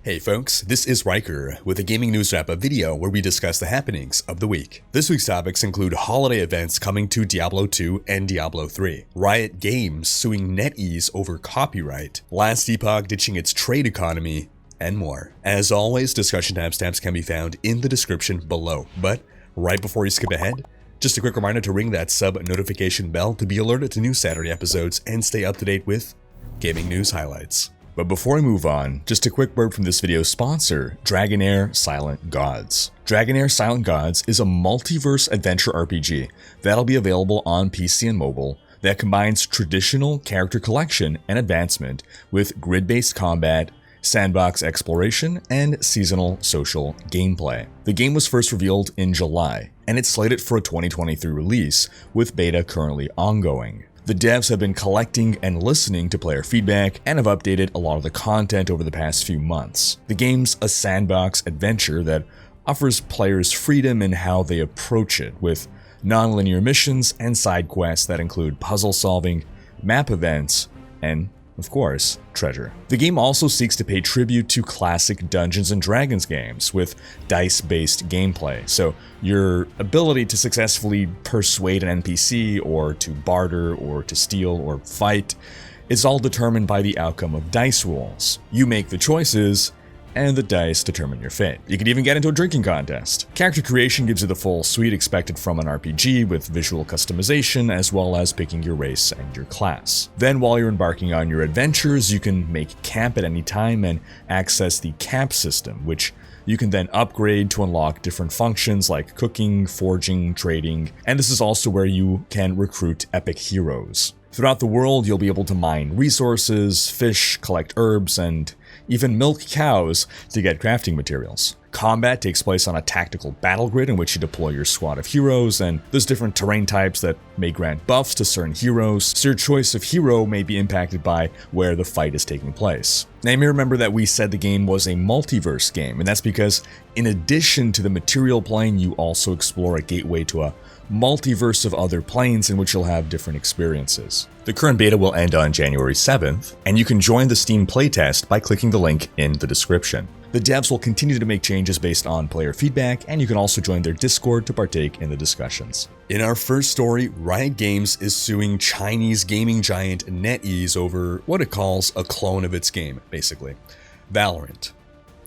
Hey folks, this is Riker with a gaming news wrap-up video where we discuss the happenings of the week. This week's topics include holiday events coming to Diablo 2 and Diablo 3, Riot Games suing NetEase over copyright, Last Epoch ditching its trade economy, and more. As always, discussion timestamps can be found in the description below. But right before you skip ahead, just a quick reminder to ring that sub notification bell to be alerted to new Saturday episodes and stay up to date with gaming news highlights. But before we move on, just a quick word from this video's sponsor, Dragonair Silent Gods. Dragonair Silent Gods is a multiverse adventure RPG that'll be available on PC and mobile that combines traditional character collection and advancement with grid-based combat, sandbox exploration, and seasonal social gameplay. The game was first revealed in July, and it's slated for a 2023 release, with beta currently ongoing. The devs have been collecting and listening to player feedback and have updated a lot of the content over the past few months. The game's a sandbox adventure that offers players freedom in how they approach it, with non-linear missions and side quests that include puzzle solving, map events, and of course, treasure. The game also seeks to pay tribute to classic Dungeons & Dragons games with dice-based gameplay, so your ability to successfully persuade an NPC or to barter or to steal or fight is all determined by the outcome of dice rolls. You make the choices, and the dice determine your fate. You can even get into a drinking contest. Character creation gives you the full suite expected from an RPG with visual customization as well as picking your race and your class. Then while you're embarking on your adventures, you can make camp at any time and access the camp system, which you can then upgrade to unlock different functions like cooking, forging, trading, and this is also where you can recruit epic heroes. Throughout the world, you'll be able to mine resources, fish, collect herbs, and even milk cows to get crafting materials. Combat takes place on a tactical battle grid in which you deploy your squad of heroes, and there's different terrain types that may grant buffs to certain heroes, so your choice of hero may be impacted by where the fight is taking place. Now you may remember that we said the game was a multiverse game, and that's because in addition to the material plane, you also explore a gateway to a multiverse of other planes in which you'll have different experiences. The current beta will end on January 7th, and you can join the Steam playtest by clicking the link in the description. The devs will continue to make changes based on player feedback, and you can also join their Discord to partake in the discussions. In our first story, Riot Games is suing Chinese gaming giant NetEase over what it calls a clone of its game, basically, Valorant.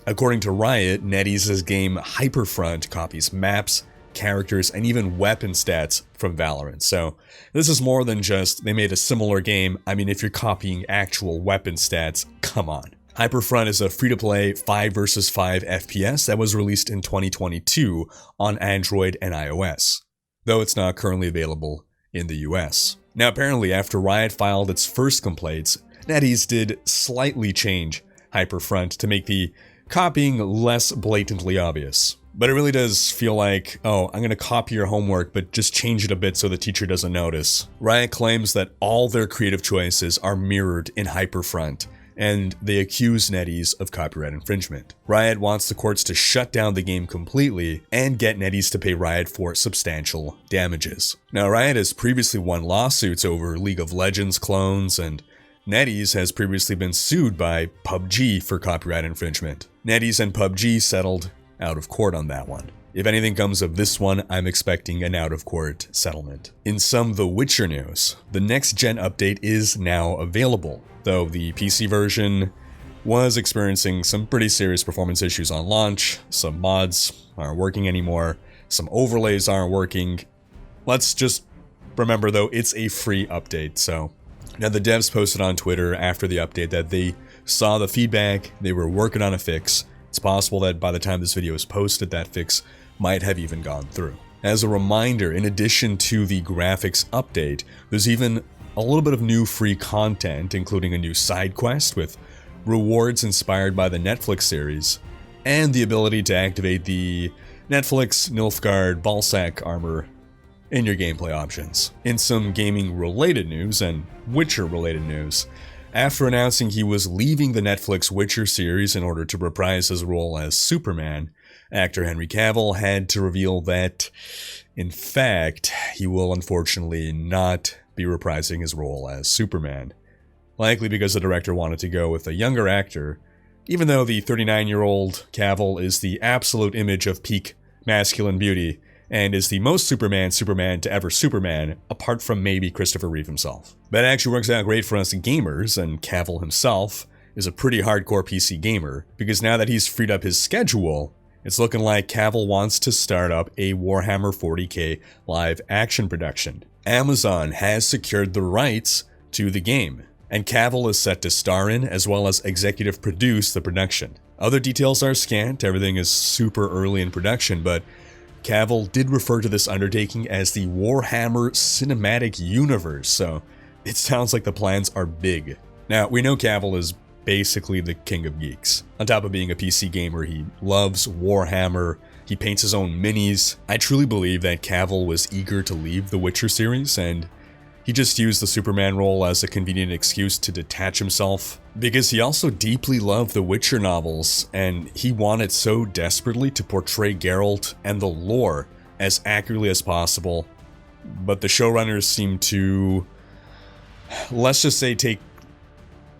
According to Riot, NetEase's game Hyperfront copies maps, characters, and even weapon stats from Valorant. So this is more than just they made a similar game. I mean, if you're copying actual weapon stats, come on. Hyperfront is a free-to-play 5 vs 5 FPS that was released in 2022 on Android and iOS, though it's not currently available in the US. Now apparently after Riot filed its first complaints, NetEase did slightly change Hyperfront to make the copying less blatantly obvious. But it really does feel like, oh, I'm going to copy your homework, but just change it a bit so the teacher doesn't notice. Riot claims that all their creative choices are mirrored in Hyperfront, and they accuse NetEase of copyright infringement. Riot wants the courts to shut down the game completely and get NetEase to pay Riot for substantial damages. Now, Riot has previously won lawsuits over League of Legends clones, and NetEase has previously been sued by PUBG for copyright infringement. NetEase and PUBG settled out of court on that one. If anything comes of this one, I'm expecting an out-of-court settlement. In some The Witcher news, the next-gen update is now available, though the PC version was experiencing some pretty serious performance issues on launch. Some mods aren't working anymore, some overlays aren't working. Let's just remember though, it's a free update, so. Now the devs posted on Twitter after the update that they saw the feedback, they were working on a fix. It's possible that by the time this video is posted, that fix might have even gone through. As a reminder, in addition to the graphics update, there's even a little bit of new free content, including a new side quest with rewards inspired by the Netflix series, and the ability to activate the Netflix Nilfgaard Balsac armor in your gameplay options. In some gaming-related news and Witcher-related news, after announcing he was leaving the Netflix Witcher series in order to reprise his role as Superman, actor Henry Cavill had to reveal that, in fact, he will unfortunately not be reprising his role as Superman. Likely because the director wanted to go with a younger actor Even though the 39-year-old Cavill is the absolute image of peak masculine beauty, and is the most Superman to ever Superman, apart from maybe Christopher Reeve himself. That actually works out great for us gamers, and Cavill himself is a pretty hardcore PC gamer, because now that he's freed up his schedule, it's looking like Cavill wants to start up a Warhammer 40k live action production. Amazon has secured the rights to the game, and Cavill is set to star in as well as executive produce the production. Other details are scant, everything is super early in production, but Cavill did refer to this undertaking as the Warhammer Cinematic Universe, so it sounds like the plans are big. Now, we know Cavill is basically the king of geeks. On top of being a PC gamer, he loves Warhammer, he paints his own minis. I truly believe that Cavill was eager to leave the Witcher series, and he just used the Superman role as a convenient excuse to detach himself, because he also deeply loved the Witcher novels, and he wanted so desperately to portray Geralt and the lore as accurately as possible, but the showrunners seem to, let's just say, take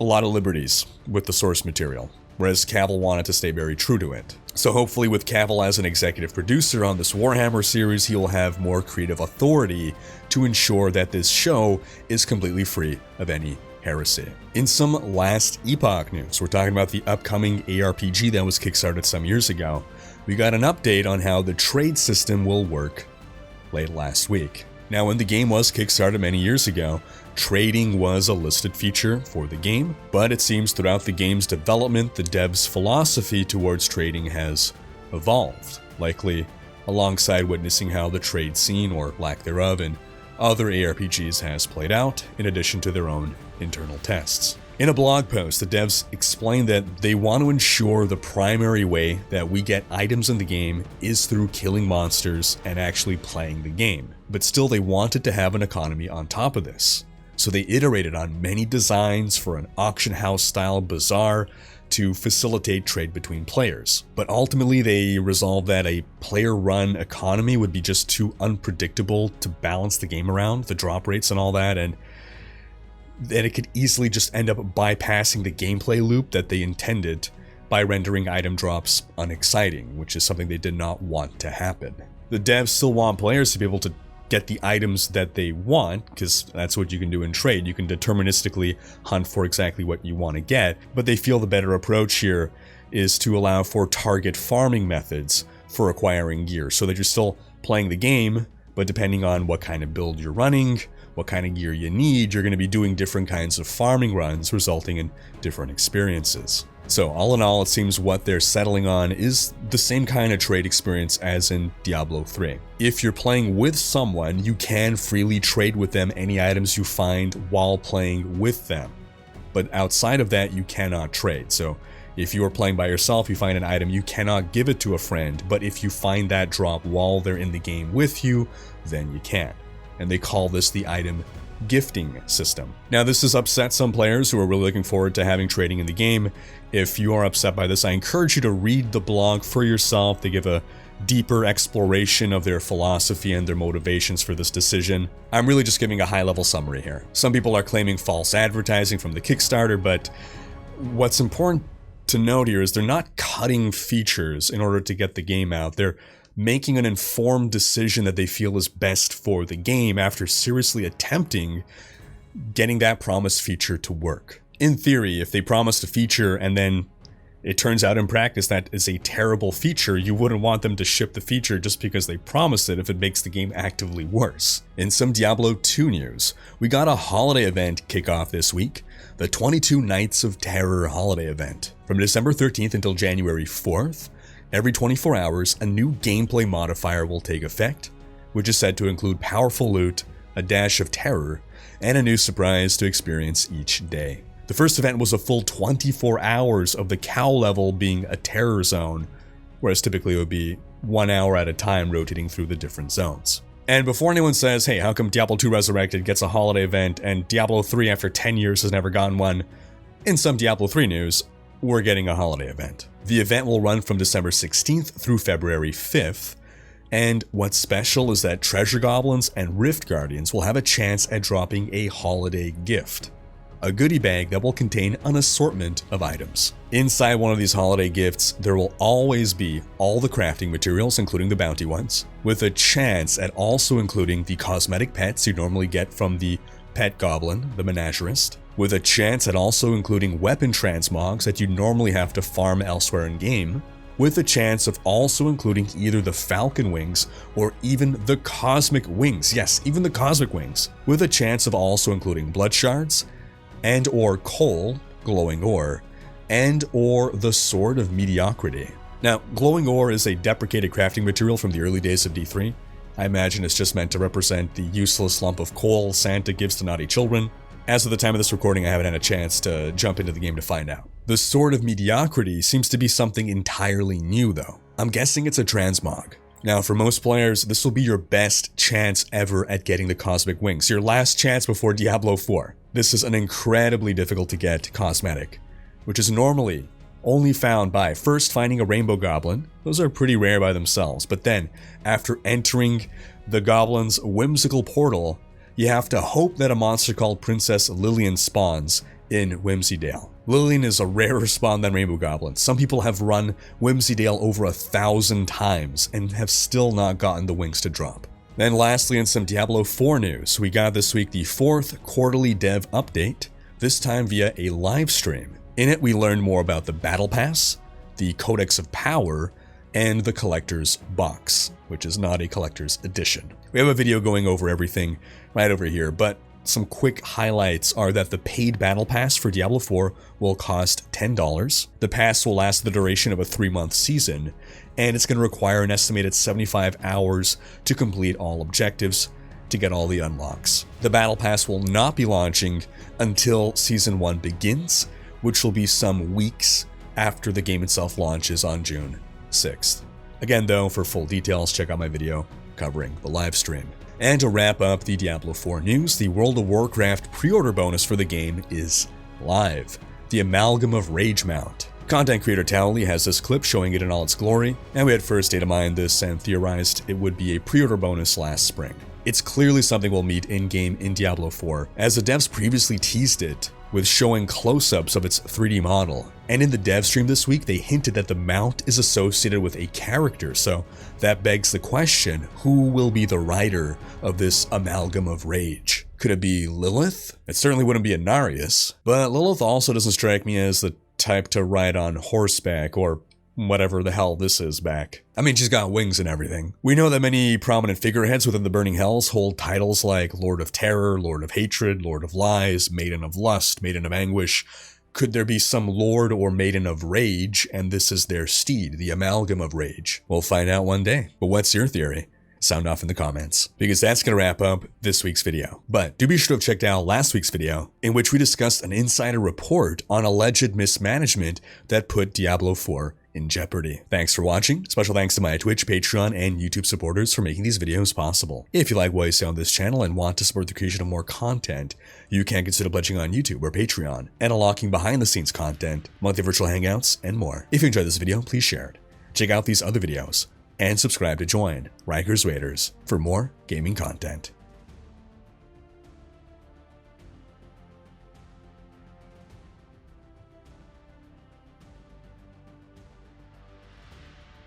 a lot of liberties with the source material, whereas Cavill wanted to stay very true to it. So hopefully with Cavill as an executive producer on this Warhammer series, he will have more creative authority to ensure that this show is completely free of any heresy. In some last Epoch news, we're talking about the upcoming ARPG that was kickstarted some years ago. We got an update on how the trade system will work late last week. Now, when the game was kickstarted many years ago, trading was a listed feature for the game, but it seems throughout the game's development, the devs' philosophy towards trading has evolved, likely alongside witnessing how the trade scene, or lack thereof, in other ARPGs has played out, in addition to their own internal tests. In a blog post, the devs explained that they want to ensure the primary way that we get items in the game is through killing monsters and actually playing the game, but still they wanted to have an economy on top of this. So they iterated on many designs for an auction house style bazaar to facilitate trade between players. But ultimately they resolved that a player-run economy would be just too unpredictable to balance the game around, the drop rates and all that, and that it could easily just end up bypassing the gameplay loop that they intended by rendering item drops unexciting, which is something they did not want to happen. The devs still want players to be able to get the items that they want, because that's what you can do in trade. You can deterministically hunt for exactly what you want to get, but they feel the better approach here is to allow for target farming methods for acquiring gear, so that you're still playing the game, but depending on what kind of build you're running, what kind of gear you need, you're going to be doing different kinds of farming runs, resulting in different experiences. So all in all, it seems what they're settling on is the same kind of trade experience as in Diablo 3. If you're playing with someone, you can freely trade with them any items you find while playing with them. But outside of that, you cannot trade. So if you are playing by yourself, you find an item, you cannot give it to a friend, but if you find that drop while they're in the game with you, then you can. And they call this the item gifting system. Now, this has upset some players who are really looking forward to having trading in the game. If you are upset by this, I encourage you to read the blog for yourself. They give a deeper exploration of their philosophy and their motivations for this decision. I'm really just giving a high-level summary here. Some people are claiming false advertising from the Kickstarter, but what's important to note here is they're not cutting features in order to get the game out. They're making an informed decision that they feel is best for the game after seriously attempting getting that promised feature to work. In theory, if they promised a feature and then it turns out in practice that is a terrible feature, you wouldn't want them to ship the feature just because they promised it if it makes the game actively worse. In some Diablo 2 news, we got a holiday event kickoff this week, the 22 Nights of Terror holiday event. From December 13th until January 4th, every 24 hours, a new gameplay modifier will take effect, which is said to include powerful loot, a dash of terror, and a new surprise to experience each day. The first event was a full 24 hours of the cow level being a terror zone, whereas typically it would be 1 hour at a time rotating through the different zones. And before anyone says, hey, how come Diablo 2 Resurrected gets a holiday event and Diablo 3 after 10 years has never gotten one, in some Diablo 3 news, we're getting a holiday event. The event will run from December 16th through February 5th, and what's special is that Treasure Goblins and Rift Guardians will have a chance at dropping a holiday gift. a goodie bag that will contain an assortment of items. Inside one of these holiday gifts, there will always be all the crafting materials, including the bounty ones, with a chance at also including the cosmetic pets you normally get from the pet goblin, the menagerist, with a chance at also including weapon transmogs that you normally have to farm elsewhere in game, with a chance of also including either the falcon wings or even the cosmic wings, yes, even the cosmic wings, with a chance of also including blood shards and or coal, glowing ore, and or the sword of mediocrity. Now, glowing ore is a deprecated crafting material from the early days of D3. I imagine it's just meant to represent the useless lump of coal Santa gives to naughty children. As of the time of this recording, I haven't had a chance to jump into the game to find out. The Sword of Mediocrity seems to be something entirely new though. I'm guessing it's a transmog. Now for most players, this will be your best chance ever at getting the Cosmic Wings, your last chance before Diablo 4. This is an incredibly difficult to get cosmetic, which is normally only found by first finding a rainbow goblin. Those are pretty rare by themselves, but then after entering the goblin's whimsical portal, you have to hope that a monster called Princess Lillian spawns in Whimsydale. Lillian is a rarer spawn than Rainbow Goblin. Some people have run Whimsydale over 1,000 times and have still not gotten the wings to drop. Then lastly, in some Diablo 4 news, we got this week the 4th quarterly dev update, this time via a live stream. In it, we learned more about the Battle Pass, the Codex of Power, and the Collector's Box, which is not a Collector's Edition. We have a video going over everything right over here, but some quick highlights are that the paid Battle Pass for Diablo 4 will cost $10. The pass will last the duration of a 3-month season, and it's going to require an estimated 75 hours to complete all objectives to get all the unlocks. The Battle Pass will not be launching until Season 1 begins, which will be some weeks after the game itself launches on June 6th. Again though, for full details, check out my video covering the live stream. And to wrap up the Diablo 4 news, the World of Warcraft pre-order bonus for the game is live. The Amalgam of Rage mount. Content creator Towley has this clip showing it in all its glory, and we had first data mined this and theorized it would be a pre-order bonus last spring. It's clearly something we'll meet in-game in Diablo 4, as the devs previously teased it with showing close-ups of its 3D model. And in the dev stream this week, they hinted that the mount is associated with a character, so that begs the question, who will be the rider of this Amalgam of Rage? Could it be Lilith? It certainly wouldn't be Inarius, but Lilith also doesn't strike me as the type to ride on horseback or whatever the hell this is back. I mean, she's got wings and everything. We know that many prominent figureheads within the Burning Hells hold titles like Lord of Terror, Lord of Hatred, Lord of Lies, Maiden of Lust, Maiden of Anguish. Could there be some Lord or Maiden of Rage, and this is their steed, the Amalgam of Rage? We'll find out one day. But what's your theory? Sound off in the comments, because that's going to wrap up this week's video. But do be sure to have checked out last week's video, in which we discussed an insider report on alleged mismanagement that put Diablo 4 in jeopardy. Thanks for watching. Special thanks to my Twitch, Patreon, and YouTube supporters for making these videos possible. If you like what you see on this channel and want to support the creation of more content, you can consider pledging on YouTube or Patreon and unlocking behind-the-scenes content, monthly virtual hangouts, and more. If you enjoyed this video, please share it. Check out these other videos and subscribe to join Riker's Raiders for more gaming content.